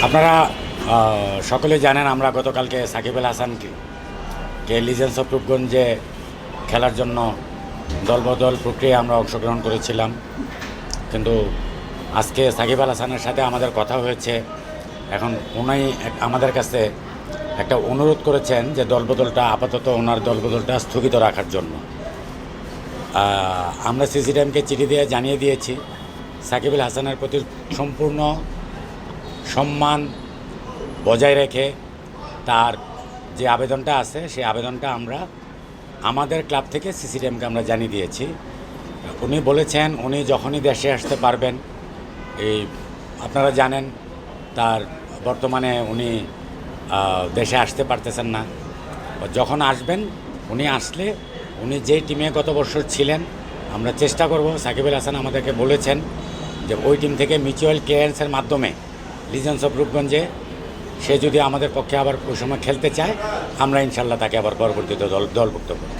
আপনারা সকলে জানেন আমরা গতকালকে সাকিব আল হাসানকে লিজেন্ডস অফ রূপগঞ্জে খেলার জন্য দলবদল প্রক্রিয়ায় আমরা অংশগ্রহণ করেছিলাম, কিন্তু আজকে সাকিব আল হাসানের সাথে আমাদের কথা হয়েছে। এখন উনি আমাদের কাছে একটা অনুরোধ করেছেন যে দলবদলটা আপাতত ওনার দলবদলটা স্থগিত রাখার জন্য। আমরা সিসিটিএমকে চিঠি দিয়ে জানিয়ে দিয়েছি সাকিব আল হাসানের প্রতি সম্পূর্ণ সম্মান বজায় রেখে তার যে আবেদনটা আছে সেই আবেদনটা আমরা আমাদের ক্লাব থেকে সিসিটিএমকে আমরা জানিয়ে দিয়েছি। উনি বলেছেন উনি যখনই দেশে আসতে পারবেন, এই আপনারা জানেন তার বর্তমানে উনি দেশে আসতে পারতেছেন না। যখন আসবেন উনি আসলে উনি যেই টিমে গত বছর ছিলেন আমরা চেষ্টা করব। সাকিব আল হাসান আমাদেরকে বলেছেন যে ওই টিম থেকে মিউচুয়াল ক্লিয়ারেন্সের মাধ্যমে লিজেন্ডস অফ রূপগঞ্জে সে যদি আমাদের পক্ষে আবার ওই সময় খেলতে চায় আমরা ইনশাল্লাহ তাকে আবার পরবর্তীতে দলভুক্ত করব।